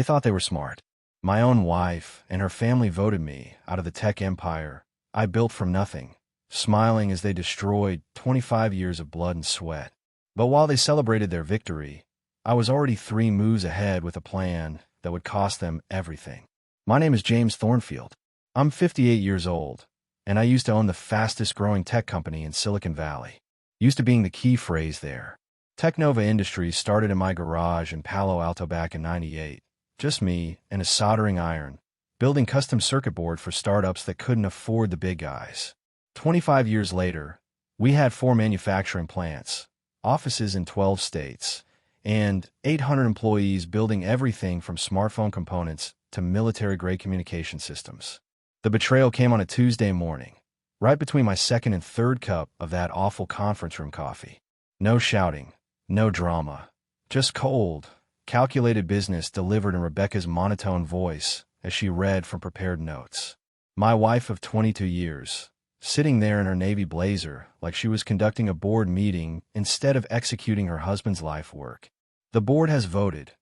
They thought they were smart. My own wife and her family voted me out of the tech empire I built from nothing, smiling as they destroyed 25 years of blood and sweat. But while they celebrated their victory, I was already 3 moves ahead with a plan that would cost them everything. My name is James Thornfield. I'm 58 years old, and I used to own the fastest-growing tech company in Silicon Valley. Used to being the key phrase there. Technova Industries started in my garage in Palo Alto back in '98. Just me and a soldering iron, building custom circuit board for startups that couldn't afford the big guys. 25 years later, we had 4 manufacturing plants, offices in 12 states, and 800 employees building everything from smartphone components to military-grade communication systems. The betrayal came on a Tuesday morning, right between my second and third cup of that awful conference room coffee. No shouting, no drama, just cold, calculated business delivered in Rebecca's monotone voice as she read from prepared notes. My wife of 22 years, sitting there in her navy blazer like she was conducting a board meeting instead of executing her husband's life work. The board has voted,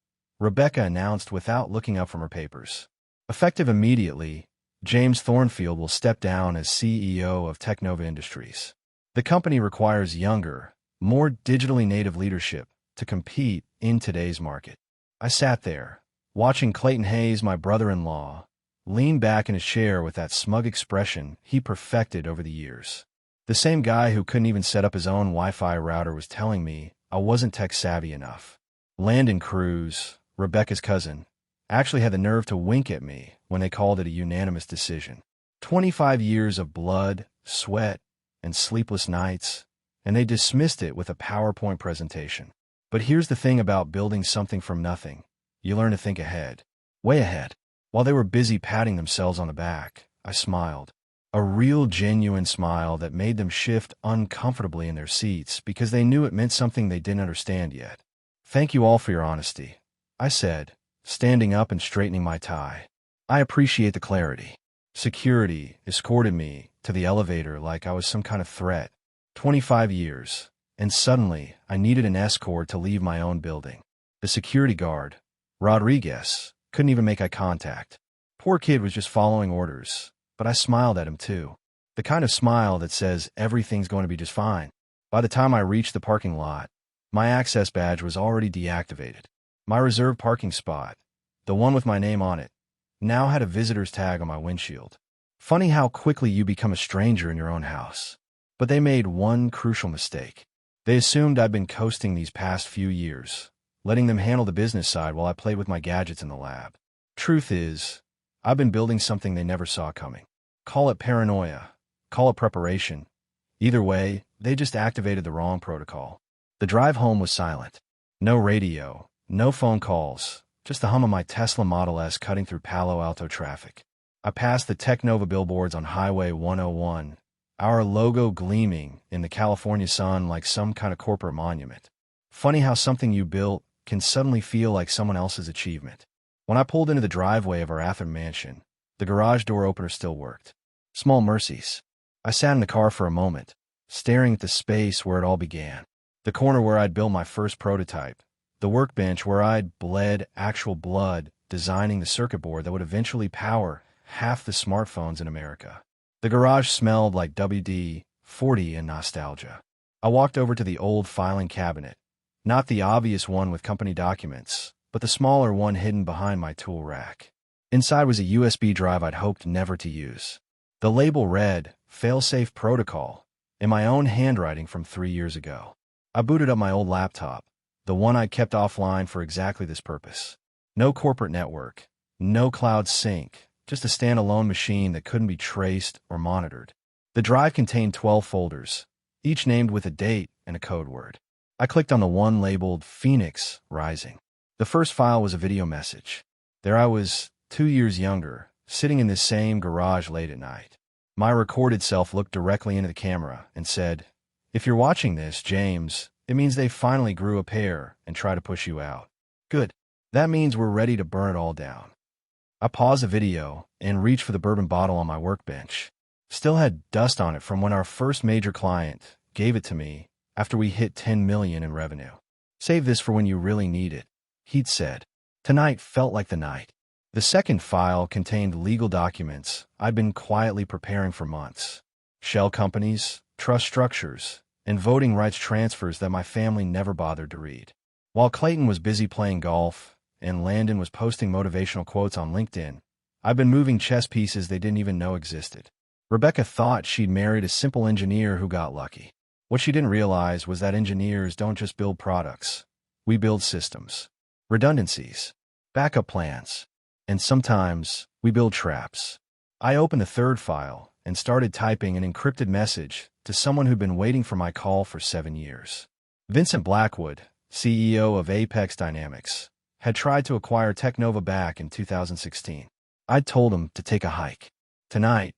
Rebecca announced without looking up from her papers. Effective immediately, James Thornfield will step down as CEO of Technova Industries. The company requires younger, more digitally native leadership to compete in today's market. I sat there, watching Clayton Hayes, my brother-in-law, lean back in his chair with that smug expression he perfected over the years. The same guy who couldn't even set up his own Wi-Fi router was telling me I wasn't tech-savvy enough. Landon Cruz, Rebecca's cousin, actually had the nerve to wink at me when they called it a unanimous decision. 25 years of blood, sweat, and sleepless nights, and they dismissed it with a PowerPoint presentation. But here's the thing about building something from nothing. You learn to think ahead. Way ahead. While they were busy patting themselves on the back, I smiled. A real genuine smile that made them shift uncomfortably in their seats because they knew it meant something they didn't understand yet. Thank you all for your honesty, I said, standing up and straightening my tie. I appreciate the clarity. Security escorted me to the elevator like I was some kind of threat. 25 years, and suddenly I needed an escort to leave my own building. The security guard, Rodriguez, couldn't even make eye contact. Poor kid was just following orders, but I smiled at him too. The kind of smile that says everything's going to be just fine. By the time I reached the parking lot, my access badge was already deactivated. My reserved parking spot, the one with my name on it, now had a visitor's tag on my windshield. Funny how quickly you become a stranger in your own house. But they made one crucial mistake. They assumed I'd been coasting these past few years, letting them handle the business side while I played with my gadgets in the lab. Truth is, I've been building something they never saw coming. Call it paranoia, call it preparation. Either way, they just activated the wrong protocol. The drive home was silent. No radio, no phone calls, just the hum of my Tesla Model S cutting through Palo Alto traffic. I passed the Technova billboards on Highway 101, our logo gleaming in the California sun like some kind of corporate monument. Funny how something you built can suddenly feel like someone else's achievement. When I pulled into the driveway of our Athens mansion, the garage door opener still worked. Small mercies. I sat in the car for a moment, staring at the space where it all began. The corner where I'd built my first prototype. The workbench where I'd bled actual blood designing the circuit board that would eventually power half the smartphones in America. The garage smelled like WD-40 and nostalgia. I walked over to the old filing cabinet, not the obvious one with company documents, but the smaller one hidden behind my tool rack. Inside was a USB drive I'd hoped never to use. The label read, "Failsafe Protocol," in my own handwriting from 3 years ago. I booted up my old laptop, the one I'd kept offline for exactly this purpose. No corporate network, no cloud sync, just a standalone machine that couldn't be traced or monitored. The drive contained 12 folders, each named with a date and a code word. I clicked on the one labeled Phoenix Rising. The first file was a video message. There I was, 2 years younger, sitting in this same garage late at night. My recorded self looked directly into the camera and said, "If you're watching this, James, it means they finally grew a pair and try to push you out. Good. That means we're ready to burn it all down." I paused the video and reached for the bourbon bottle on my workbench. Still had dust on it from when our first major client gave it to me after we hit 10 million in revenue. "Save this for when you really need it," he'd said. Tonight felt like the night. The second file contained legal documents I'd been quietly preparing for months. Shell companies, trust structures, and voting rights transfers that my family never bothered to read. While Clayton was busy playing golf and Landon was posting motivational quotes on LinkedIn, I'd been moving chess pieces they didn't even know existed. Rebecca thought she'd married a simple engineer who got lucky. What she didn't realize was that engineers don't just build products. We build systems, redundancies, backup plans, and sometimes we build traps. I opened the third file and started typing an encrypted message to someone who'd been waiting for my call for 7 years. Vincent Blackwood, CEO of Apex Dynamics, had tried to acquire Teknova back in 2016. I'd told him to take a hike. Tonight,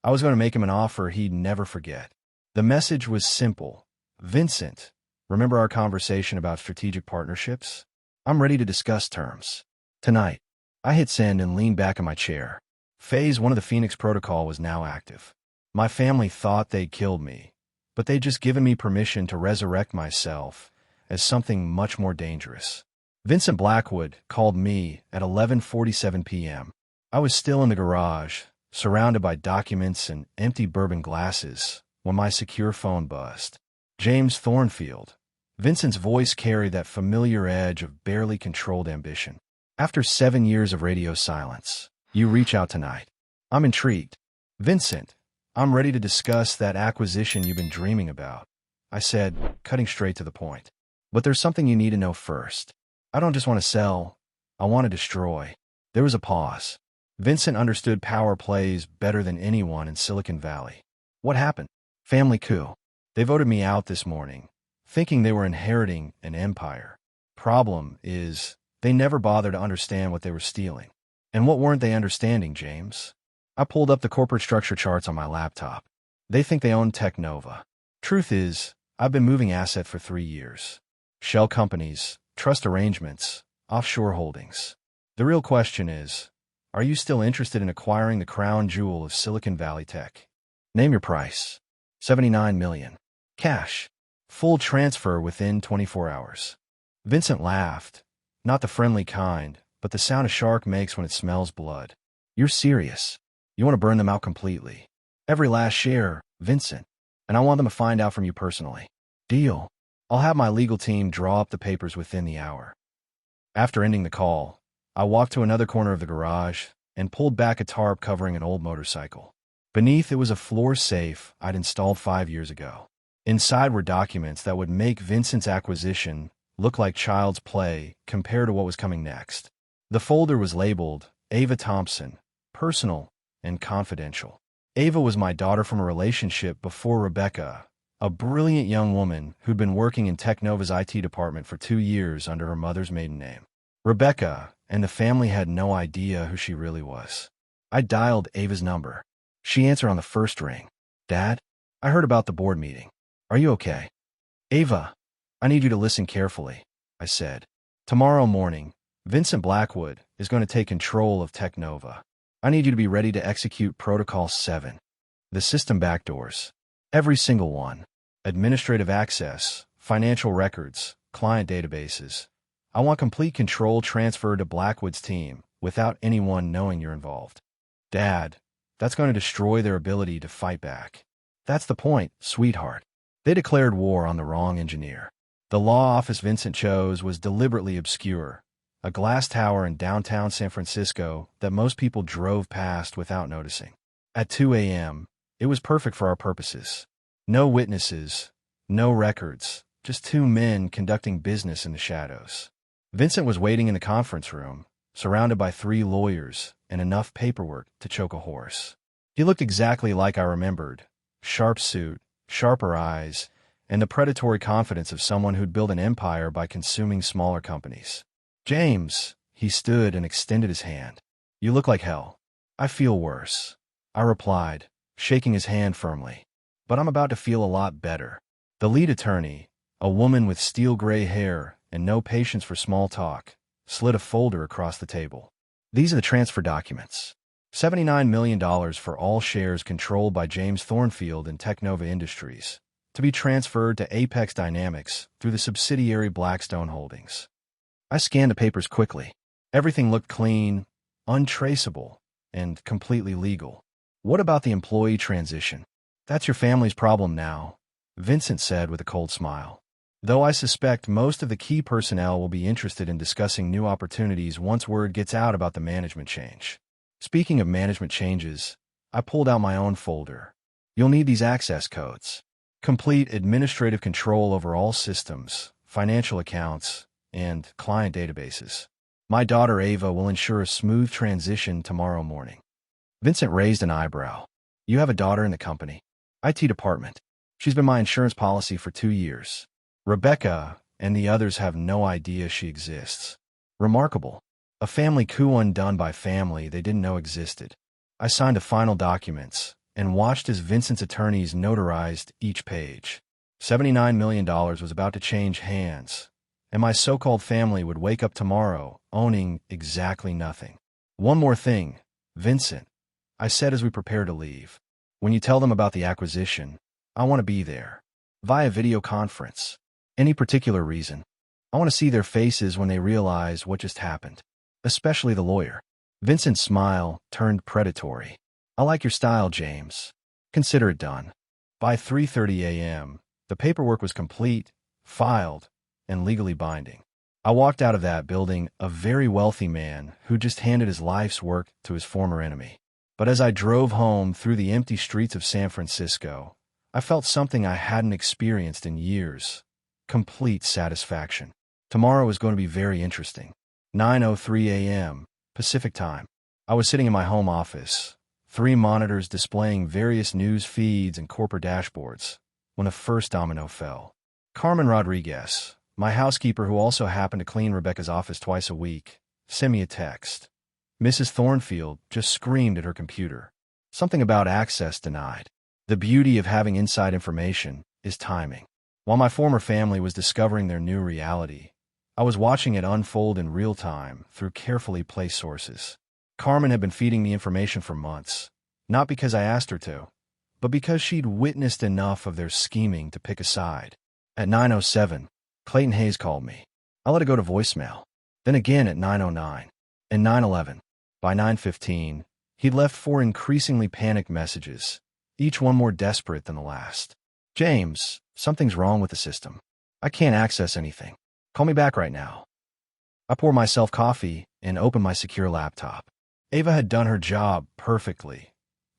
I was going to make him an offer he'd never forget. The message was simple. Vincent, remember our conversation about strategic partnerships? I'm ready to discuss terms. Tonight, I hit send and leaned back in my chair. Phase 1 of the Phoenix Protocol was now active. My family thought they'd killed me, but they'd just given me permission to resurrect myself as something much more dangerous. Vincent Blackwood called me at 11:47 p.m. I was still in the garage, surrounded by documents and empty bourbon glasses, when my secure phone buzzed. James Thornfield. Vincent's voice carried that familiar edge of barely controlled ambition. After 7 years of radio silence, you reach out tonight. I'm intrigued. Vincent, I'm ready to discuss that acquisition you've been dreaming about, I said, cutting straight to the point. But there's something you need to know first. I don't just want to sell, I want to destroy. There was a pause. Vincent understood power plays better than anyone in Silicon Valley. What happened? Family coup. They voted me out this morning, thinking they were inheriting an empire. Problem is, they never bothered to understand what they were stealing. And what weren't they understanding, James? I pulled up the corporate structure charts on my laptop. They think they own Teknova. Truth is, I've been moving asset for 3 years. Shell companies, trust arrangements, offshore holdings. The real question is, are you still interested in acquiring the crown jewel of Silicon Valley tech? Name your price. $79 million. Cash. Full transfer within 24 hours. Vincent laughed. Not the friendly kind, but the sound a shark makes when it smells blood. You're serious. You want to burn them out completely. Every last share, Vincent. And I want them to find out from you personally. Deal. I'll have my legal team draw up the papers within the hour. After ending the call, I walked to another corner of the garage and pulled back a tarp covering an old motorcycle. Beneath it was a floor safe I'd installed 5 years ago. Inside were documents that would make Vincent's acquisition look like child's play compared to what was coming next. The folder was labeled Ava Thompson, personal and confidential. Ava was my daughter from a relationship before Rebecca, a brilliant young woman who'd been working in Teknova's IT department for 2 years under her mother's maiden name. Rebecca and the family had no idea who she really was. I dialed Ava's number. She answered on the first ring. Dad, I heard about the board meeting. Are you okay? Ava, I need you to listen carefully, I said. Tomorrow morning, Vincent Blackwood is going to take control of Teknova. I need you to be ready to execute Protocol 7. The system backdoors. Every single one. Administrative access, financial records, client databases. I want complete control transferred to Blackwood's team without anyone knowing you're involved. Dad, that's going to destroy their ability to fight back. That's the point, sweetheart. They declared war on the wrong engineer. The law office Vincent chose was deliberately obscure, a glass tower in downtown San Francisco that most people drove past without noticing. At 2 a.m., it was perfect for our purposes. No witnesses, no records, just 2 men conducting business in the shadows. Vincent was waiting in the conference room, surrounded by 3 lawyers and enough paperwork to choke a horse. He looked exactly like I remembered. Sharp suit, sharper eyes, and the predatory confidence of someone who'd built an empire by consuming smaller companies. James, he stood and extended his hand. You look like hell. I feel worse, I replied, shaking his hand firmly. But I'm about to feel a lot better. The lead attorney, a woman with steel gray hair and no patience for small talk, slid a folder across the table. These are the transfer documents. $79 million for all shares controlled by James Thornfield and Teknova Industries, to be transferred to Apex Dynamics through the subsidiary Blackstone Holdings. I scanned the papers quickly. Everything looked clean, untraceable, and completely legal. What about the employee transition? That's your family's problem now, Vincent said with a cold smile. Though I suspect most of the key personnel will be interested in discussing new opportunities once word gets out about the management change. Speaking of management changes, I pulled out my own folder. You'll need these access codes. Complete administrative control over all systems, financial accounts, and client databases. My daughter Ava will ensure a smooth transition tomorrow morning. Vincent raised an eyebrow. You have a daughter in the company? IT department. She's been my insurance policy for 2 years. Rebecca and the others have no idea she exists. Remarkable. A family coup undone by family they didn't know existed. I signed the final documents and watched as Vincent's attorneys notarized each page. $79 million was about to change hands, and my so-called family would wake up tomorrow owning exactly nothing. One more thing, Vincent, I said as we prepared to leave. When you tell them about the acquisition, I want to be there. Via video conference. Any particular reason? I want to see their faces when they realize what just happened. Especially the lawyer. Vincent's smile turned predatory. I like your style, James. Consider it done. By 3:30 a.m., the paperwork was complete, filed, and legally binding. I walked out of that building a very wealthy man who just handed his life's work to his former enemy. But as I drove home through the empty streets of San Francisco, I felt something I hadn't experienced in years. Complete satisfaction. Tomorrow is going to be very interesting. 9:03 a.m. Pacific Time. I was sitting in my home office, 3 monitors displaying various news feeds and corporate dashboards, when the first domino fell. Carmen Rodriguez, my housekeeper who also happened to clean Rebecca's office twice a week, sent me a text. Mrs. Thornfield just screamed at her computer. Something about access denied. The beauty of having inside information is timing. While my former family was discovering their new reality, I was watching it unfold in real time through carefully placed sources. Carmen had been feeding me information for months, not because I asked her to, but because she'd witnessed enough of their scheming to pick a side. At 9:07, Clayton Hayes called me. I let it go to voicemail. Then again at 9:09 and 9:11. By 9:15, he'd left 4 increasingly panicked messages, each one more desperate than the last. James, something's wrong with the system. I can't access anything. Call me back right now. I poured myself coffee and opened my secure laptop. Ava had done her job perfectly.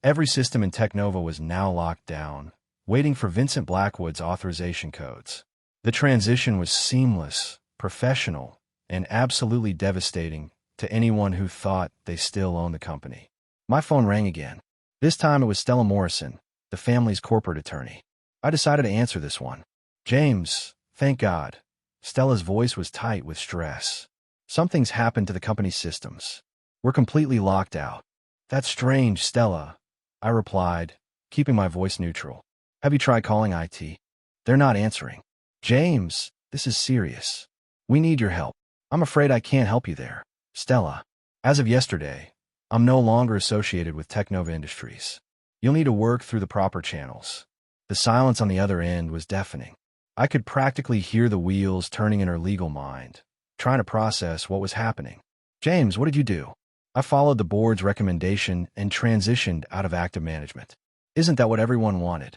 Every system in Technova was now locked down, waiting for Vincent Blackwood's authorization codes. The transition was seamless, professional, and absolutely devastating to anyone who thought they still owned the company. My phone rang again. This time it was Stella Morrison, the family's corporate attorney. I decided to answer this one. James, thank God. Stella's voice was tight with stress. Something's happened to the company's systems. We're completely locked out. That's strange, Stella, I replied, keeping my voice neutral. Have you tried calling IT? They're not answering. James, this is serious. We need your help. I'm afraid I can't help you there. Stella, as of yesterday, I'm no longer associated with Technova Industries. You'll need to work through the proper channels. The silence on the other end was deafening. I could practically hear the wheels turning in her legal mind, trying to process what was happening. James, what did you do? I followed the board's recommendation and transitioned out of active management. Isn't that what everyone wanted?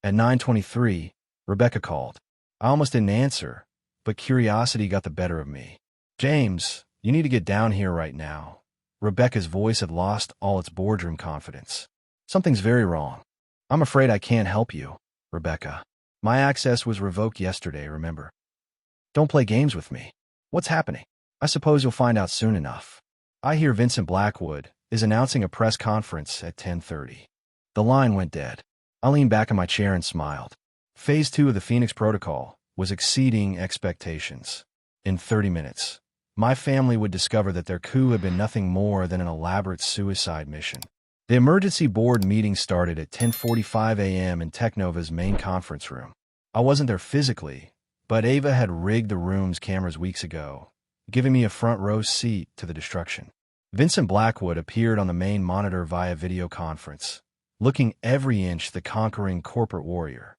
At 9:23, Rebecca called. I almost didn't answer, but curiosity got the better of me. James, you need to get down here right now. Rebecca's voice had lost all its boardroom confidence. Something's very wrong. I'm afraid I can't help you, Rebecca. My access was revoked yesterday, remember? Don't play games with me. What's happening? I suppose you'll find out soon enough. I hear Vincent Blackwood is announcing a press conference at 10:30. The line went dead. I leaned back in my chair and smiled. Phase 2 of the Phoenix Protocol was exceeding expectations. In 30 minutes, my family would discover that their coup had been nothing more than an elaborate suicide mission. The emergency board meeting started at 10:45 a.m. in Technova's main conference room. I wasn't there physically, but Ava had rigged the room's cameras weeks ago, giving me a front row seat to the destruction. Vincent Blackwood appeared on the main monitor via video conference, looking every inch the conquering corporate warrior.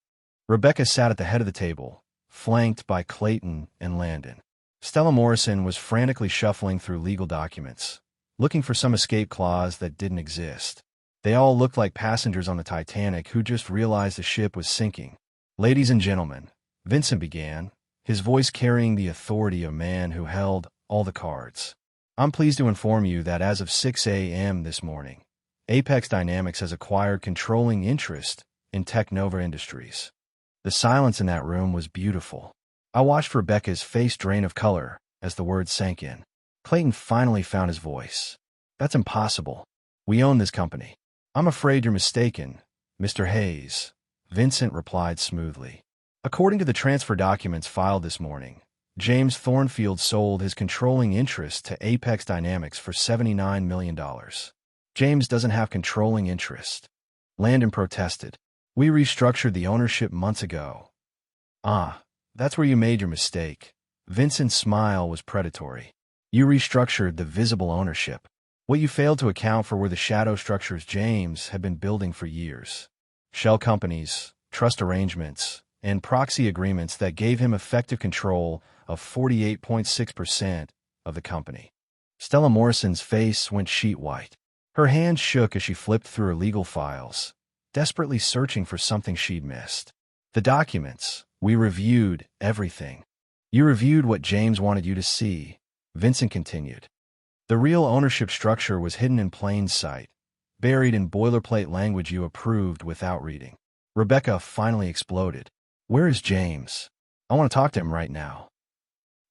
Rebecca sat at the head of the table, flanked by Clayton and Landon. Stella Morrison was frantically shuffling through legal documents, looking for some escape clause that didn't exist. They all looked like passengers on the Titanic who just realized the ship was sinking. "Ladies and gentlemen," Vincent began, his voice carrying the authority of a man who held all the cards. "I'm pleased to inform you that as of 6 a.m. this morning, Apex Dynamics has acquired controlling interest in Technova Industries." The silence in that room was beautiful. I watched Rebecca's face drain of color as the words sank in. Clayton finally found his voice. "That's impossible. We own this company." "I'm afraid you're mistaken, Mr. Hayes," Vincent replied smoothly. "According to the transfer documents filed this morning, James Thornfield sold his controlling interest to Apex Dynamics for $79 million. James doesn't have controlling interest." Landon protested. "We restructured the ownership months ago." "Ah, that's where you made your mistake." Vincent's smile was predatory. "You restructured the visible ownership. What you failed to account for were the shadow structures James had been building for years. Shell companies, trust arrangements, and proxy agreements that gave him effective control of 48.6% of the company." Stella Morrison's face went sheet white. Her hands shook as she flipped through her legal files, desperately searching for something she'd missed. "The documents. We reviewed everything." "You reviewed what James wanted you to see," Vincent continued. "The real ownership structure was hidden in plain sight, buried in boilerplate language you approved without reading." Rebecca finally exploded. "Where is James? I want to talk to him right now."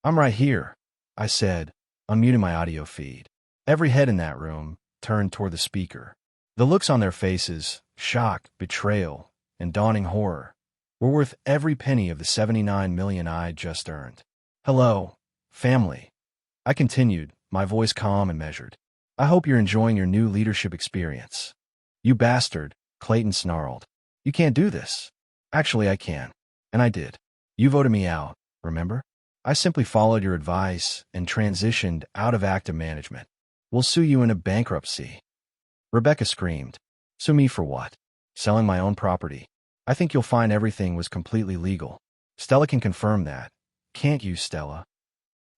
"I'm right here," I said, unmuting my audio feed. Every head in that room turned toward the speaker. The looks on their faces, shock, betrayal, and dawning horror, were worth every penny of the $79 million I'd just earned. "Hello, family," I continued, my voice calm and measured. "I hope you're enjoying your new leadership experience." "You bastard," Clayton snarled. "You can't do this." "Actually, I can. And I did. You voted me out, remember? I simply followed your advice and transitioned out of active management. We'll sue you into bankruptcy." Rebecca screamed. "Sue me for what?" "Selling my own property. I think you'll find everything was completely legal." "Stella can confirm that. Can't you, Stella?"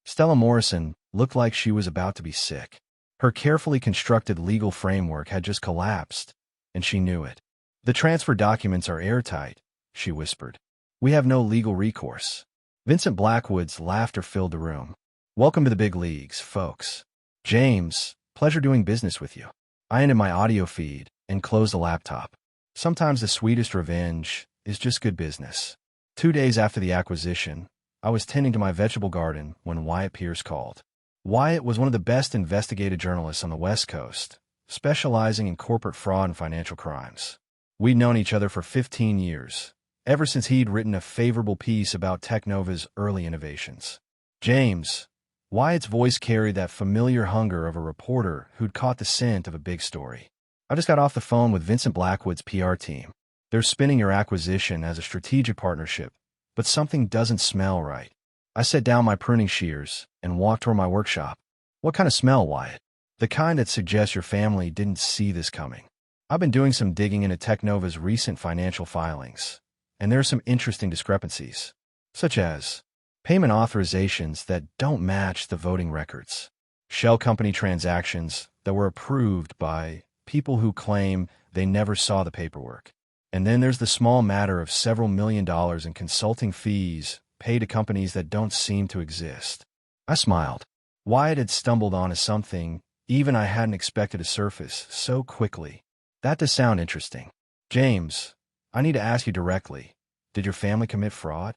Stella Morrison looked like she was about to be sick. Her carefully constructed legal framework had just collapsed, and she knew it. "The transfer documents are airtight," she whispered. "We have no legal recourse." Vincent Blackwood's laughter filled the room. "Welcome to the big leagues, folks. James, pleasure doing business with you." I ended my audio feed and closed the laptop. Sometimes the sweetest revenge is just good business. 2 days after the acquisition, I was tending to my vegetable garden when Wyatt Pierce called. Wyatt was one of the best investigative journalists on the West Coast, specializing in corporate fraud and financial crimes. We'd known each other for 15 years, ever since he'd written a favorable piece about Technova's early innovations. "James," Wyatt's voice carried that familiar hunger of a reporter who'd caught the scent of a big story. "I just got off the phone with Vincent Blackwood's PR team. They're spinning your acquisition as a strategic partnership, but something doesn't smell right." I set down my pruning shears and walked toward my workshop. "What kind of smell, Wyatt?" "The kind that suggests your family didn't see this coming. I've been doing some digging into Technova's recent financial filings, and there are some interesting discrepancies, such as payment authorizations that don't match the voting records, shell company transactions that were approved by people who claim they never saw the paperwork. And then there's the small matter of several $1 million in consulting fees paid to companies that don't seem to exist." I smiled. Wyatt had stumbled onto something even I hadn't expected to surface so quickly. "That does sound interesting. James, I need to ask you directly, did your family commit fraud?"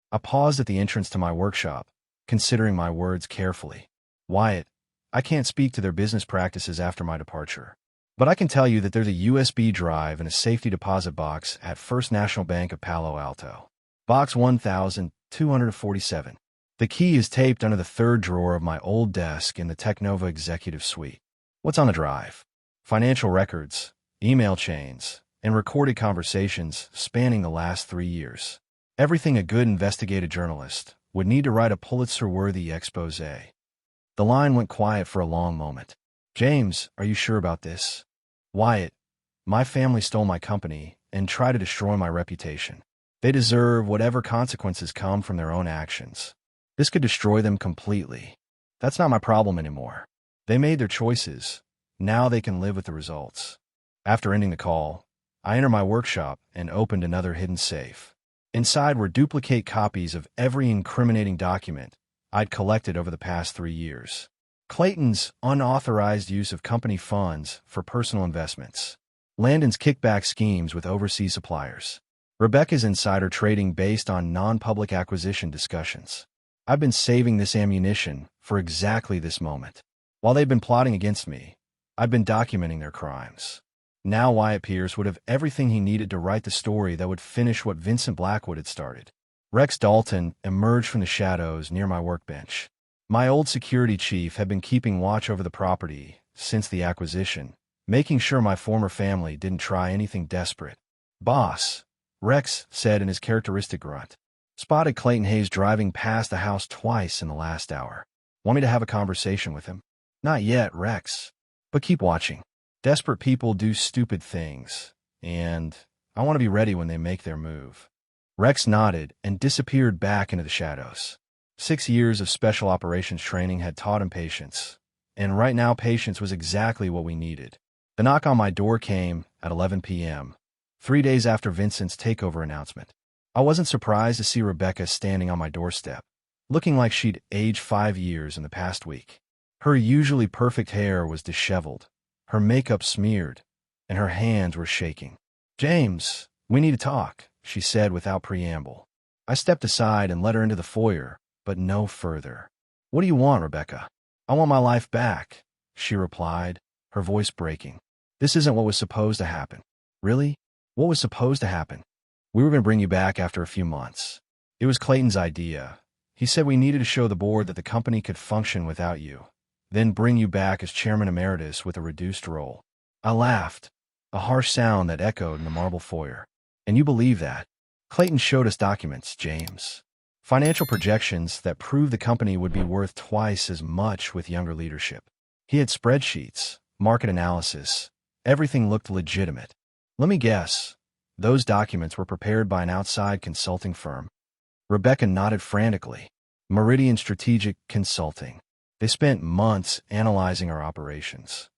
I paused at the entrance to my workshop, considering my words carefully. "Wyatt, I can't speak to their business practices after my departure, but I can tell you that there's a USB drive and a safety deposit box at First National Bank of Palo Alto. Box 1247. The key is taped under the third drawer of my old desk in the Technova executive suite." "What's on the drive?" "Financial records, email chains, and recorded conversations spanning the last 3 years. Everything a good investigative journalist would need to write a Pulitzer-worthy expose." The line went quiet for a long moment. "James, are you sure about this?" "Wyatt, my family stole my company and tried to destroy my reputation. They deserve whatever consequences come from their own actions. This could destroy them completely. That's not my problem anymore. They made their choices. Now they can live with the results. After ending the call, I entered my workshop and opened another hidden safe. Inside were duplicate copies of every incriminating document I'd collected over the past 3 years. Clayton's unauthorized use of company funds for personal investments. Landon's kickback schemes with overseas suppliers. Rebecca's insider trading based on non-public acquisition discussions. I've been saving this ammunition for exactly this moment. While they've been plotting against me, I've been documenting their crimes. Now Wyatt Pierce would have everything he needed to write the story that would finish what Vincent Blackwood had started. Rex Dalton emerged from the shadows near my workbench. My old security chief had been keeping watch over the property since the acquisition, making sure my former family didn't try anything desperate. "Boss," Rex said in his characteristic grunt. "Spotted Clayton Hayes driving past the house twice in the last hour. Want me to have a conversation with him?" "Not yet, Rex. But keep watching. Desperate people do stupid things, and I want to be ready when they make their move." Rex nodded and disappeared back into the shadows. 6 years of special operations training had taught him patience, and right now patience was exactly what we needed. The knock on my door came at 11 p.m., 3 days after Vincent's takeover announcement. I wasn't surprised to see Rebecca standing on my doorstep, looking like she'd aged 5 years in the past week. Her usually perfect hair was disheveled, her makeup smeared, and her hands were shaking. "James, we need to talk," she said without preamble. I stepped aside and let her into the foyer, but no further. "What do you want, Rebecca?" "I want my life back," she replied, her voice breaking. "This isn't what was supposed to happen." "Really? What was supposed to happen?" "We were going to bring you back after a few months. It was Clayton's idea. He said we needed to show the board that the company could function without you, then bring you back as chairman emeritus with a reduced role." I laughed, a harsh sound that echoed in the marble foyer. "And you believe that?" "Clayton showed us documents, James. Financial projections that proved the company would be worth twice as much with younger leadership. He had spreadsheets, market analysis. Everything looked legitimate. Let me guess. Those documents were prepared by an outside consulting firm." Rebecca nodded frantically. "Meridian Strategic Consulting. They spent months analyzing our operations."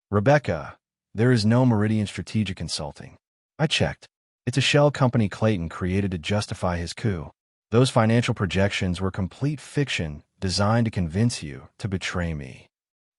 "Rebecca, there is no Meridian Strategic Consulting." I checked. "It's a shell company Clayton created to justify his coup. Those financial projections were complete fiction designed to convince you to betray me."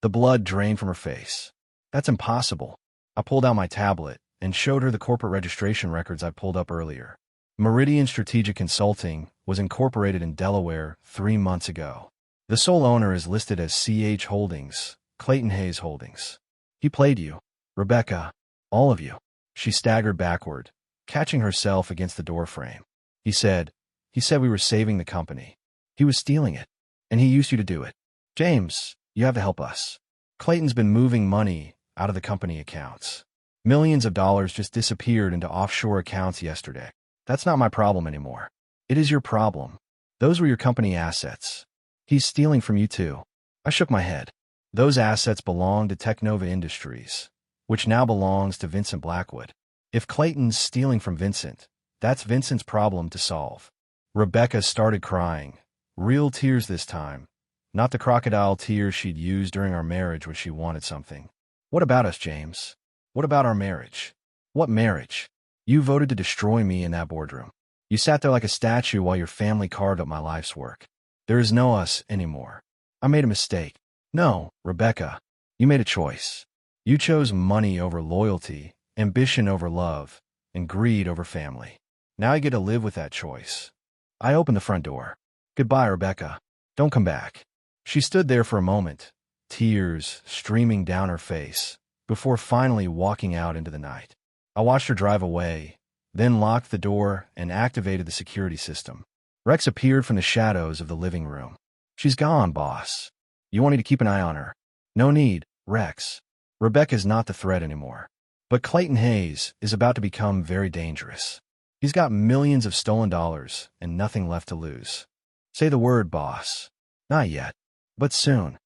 The blood drained from her face. "That's impossible." I pulled out my tablet and showed her the corporate registration records I pulled up earlier. Meridian Strategic Consulting was incorporated in Delaware 3 months ago. The sole owner is listed as CH Holdings, Clayton Hayes Holdings. "He played you, Rebecca, all of you." She staggered backward, catching herself against the doorframe. He said we were saving the company. He was stealing it, and he used you to do it. James, you have to help us. Clayton's been moving money out of the company accounts. Millions of dollars just disappeared into offshore accounts yesterday. That's not my problem anymore. It is your problem. Those were your company assets. He's stealing from you too." I shook my head. "Those assets belong to Technova Industries, which now belongs to Vincent Blackwood. If Clayton's stealing from Vincent, that's Vincent's problem to solve." Rebecca started crying, real tears this time, not the crocodile tears she'd used during our marriage when she wanted something. "What about us, James? What about our marriage?" "What marriage? You voted to destroy me in that boardroom. You sat there like a statue while your family carved up my life's work. There is no us anymore. I made a mistake." "No, Rebecca, you made a choice. You chose money over loyalty, ambition over love, and greed over family. Now I get to live with that choice." I opened the front door. "Goodbye, Rebecca. Don't come back." She stood there for a moment, tears streaming down her face, before finally walking out into the night. I watched her drive away, then locked the door and activated the security system. Rex appeared from the shadows of the living room. "She's gone, boss. You want me to keep an eye on her?" "No need, Rex. Rebecca's not the threat anymore. But Clayton Hayes is about to become very dangerous. He's got millions of stolen dollars and nothing left to lose. Say the word, boss." "Not yet, but soon."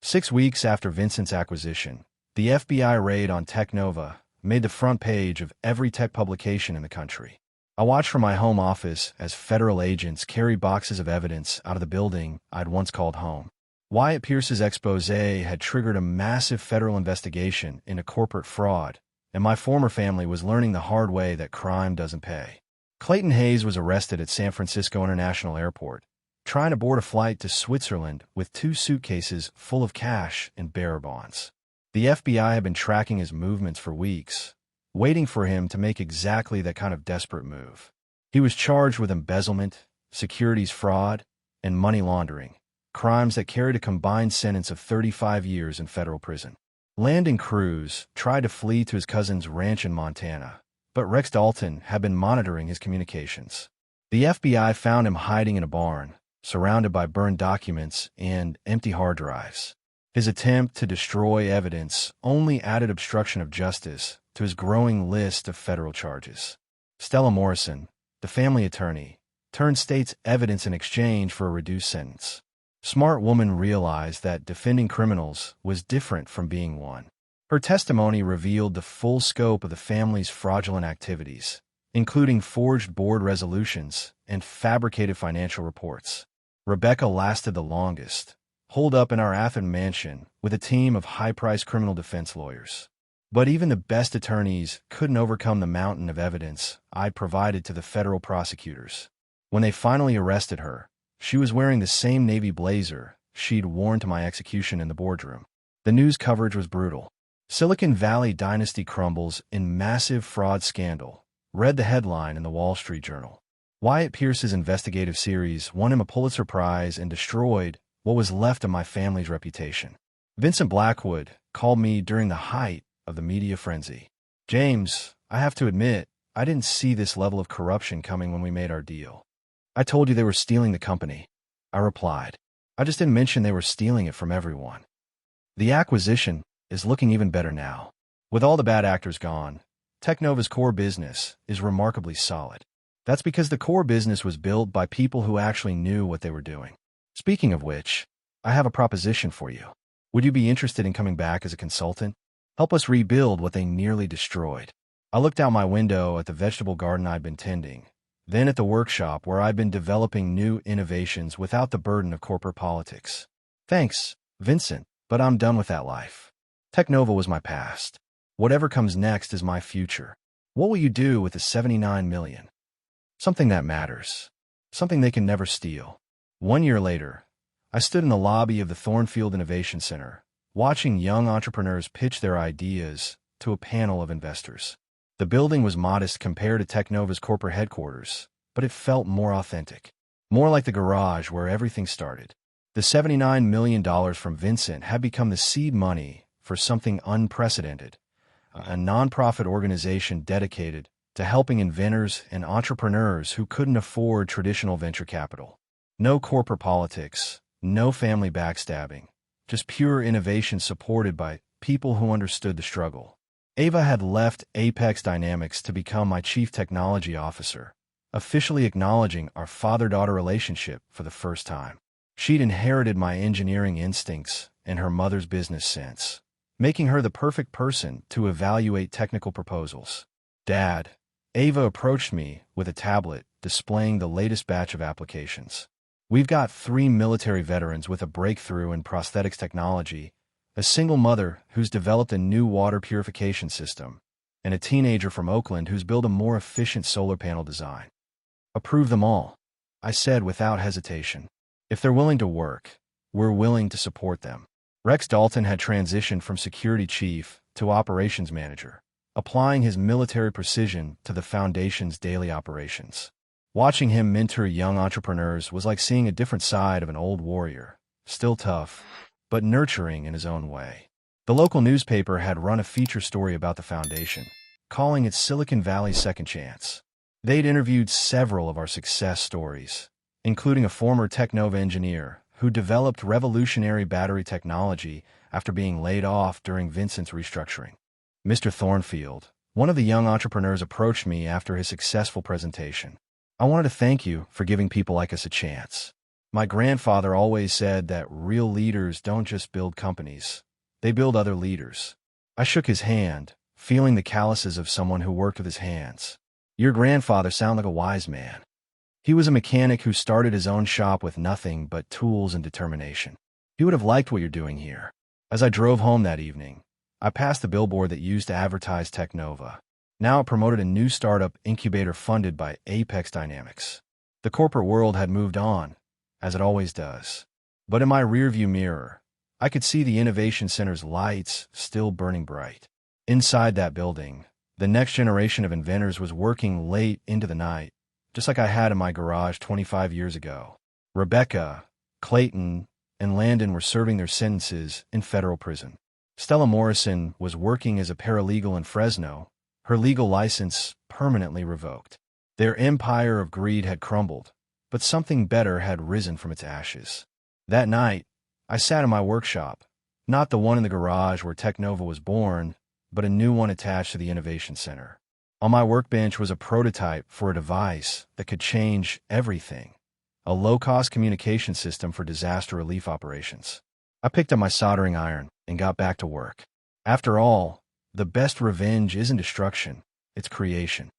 6 weeks after Vincent's acquisition, the FBI raid on Technova made the front page of every tech publication in the country. I watched from my home office as federal agents carried boxes of evidence out of the building I'd once called home. Wyatt Pierce's expose had triggered a massive federal investigation into corporate fraud, and my former family was learning the hard way that crime doesn't pay. Clayton Hayes was arrested at San Francisco International Airport, trying to board a flight to Switzerland with 2 suitcases full of cash and bearer bonds. The FBI had been tracking his movements for weeks, waiting for him to make exactly that kind of desperate move. He was charged with embezzlement, securities fraud, and money laundering, crimes that carried a combined sentence of 35 years in federal prison. Landon Cruz tried to flee to his cousin's ranch in Montana, but Rex Dalton had been monitoring his communications. The FBI found him hiding in a barn, surrounded by burned documents and empty hard drives. His attempt to destroy evidence only added obstruction of justice to his growing list of federal charges. Stella Morrison, the family attorney, turned state's evidence in exchange for a reduced sentence. Smart woman realized that defending criminals was different from being one. Her testimony revealed the full scope of the family's fraudulent activities, including forged board resolutions and fabricated financial reports. Rebecca lasted the longest, holed up in our Athens mansion with a team of high-priced criminal defense lawyers. But even the best attorneys couldn't overcome the mountain of evidence I'd provided to the federal prosecutors. When they finally arrested her, she was wearing the same navy blazer she'd worn to my execution in the boardroom. The news coverage was brutal. Silicon Valley dynasty crumbles in massive fraud scandal, read the headline in the Wall Street Journal. Wyatt Pierce's investigative series won him a Pulitzer Prize and destroyed what was left of my family's reputation. Vincent Blackwood called me during the height of the media frenzy. "James, I have to admit, I didn't see this level of corruption coming when we made our deal." "I told you they were stealing the company," I replied. "I just didn't mention they were stealing it from everyone." The acquisition is looking even better now. With all the bad actors gone, Technova's core business is remarkably solid. That's because the core business was built by people who actually knew what they were doing. Speaking of which, I have a proposition for you. Would you be interested in coming back as a consultant? Help us rebuild what they nearly destroyed. I looked out my window at the vegetable garden I'd been tending, then at the workshop where I'd been developing new innovations without the burden of corporate politics. "Thanks, Vincent, but I'm done with that life. Technova was my past. Whatever comes next is my future. What will you do with the $79 million? Something that matters. Something they can never steal." 1 year later, I stood in the lobby of the Thornfield Innovation Center, watching young entrepreneurs pitch their ideas to a panel of investors. The building was modest compared to Technova's corporate headquarters, but it felt more authentic, more like the garage where everything started. The $79 million from Vincent had become the seed money for something unprecedented, a nonprofit organization dedicated to helping inventors and entrepreneurs who couldn't afford traditional venture capital. No corporate politics, no family backstabbing, just pure innovation supported by people who understood the struggle. Ava had left Apex Dynamics to become my chief technology officer, officially acknowledging our father-daughter relationship for the first time. She'd inherited my engineering instincts and her mother's business sense, making her the perfect person to evaluate technical proposals. "Dad," Ava approached me with a tablet displaying the latest batch of applications. "We've got 3 military veterans with a breakthrough in prosthetics technology, a single mother who's developed a new water purification system, and a teenager from Oakland who's built a more efficient solar panel design. Approve them all," I said without hesitation. "If they're willing to work, we're willing to support them." Rex Dalton had transitioned from security chief to operations manager, applying his military precision to the foundation's daily operations. Watching him mentor young entrepreneurs was like seeing a different side of an old warrior, still tough, but nurturing in his own way. The local newspaper had run a feature story about the foundation, calling it Silicon Valley's Second Chance. They'd interviewed several of our success stories, including a former Technova engineer who developed revolutionary battery technology after being laid off during Vincent's restructuring. Mr. Thornfield, one of the young entrepreneurs, approached me after his successful presentation. "I wanted to thank you for giving people like us a chance. My grandfather always said that real leaders don't just build companies, they build other leaders." I shook his hand, feeling the calluses of someone who worked with his hands. Your grandfather sounded like a wise man. He was a mechanic who started his own shop with nothing but tools and determination. He would have liked what you're doing here. As I drove home that evening, I passed the billboard that used to advertise Technova. Now it promoted a new startup incubator funded by Apex Dynamics. The corporate world had moved on, as it always does. But in my rearview mirror, I could see the Innovation Center's lights still burning bright. Inside that building, the next generation of inventors was working late into the night, just like I had in my garage 25 years ago. Rebecca, Clayton, and Landon were serving their sentences in federal prison. Stella Morrison was working as a paralegal in Fresno, her legal license permanently revoked. Their empire of greed had crumbled, but something better had risen from its ashes. That night, I sat in my workshop, not the one in the garage where Technova was born, but a new one attached to the Innovation Center. On my workbench was a prototype for a device that could change everything, a low-cost communication system for disaster relief operations. I picked up my soldering iron and got back to work. After all, the best revenge isn't destruction, it's creation.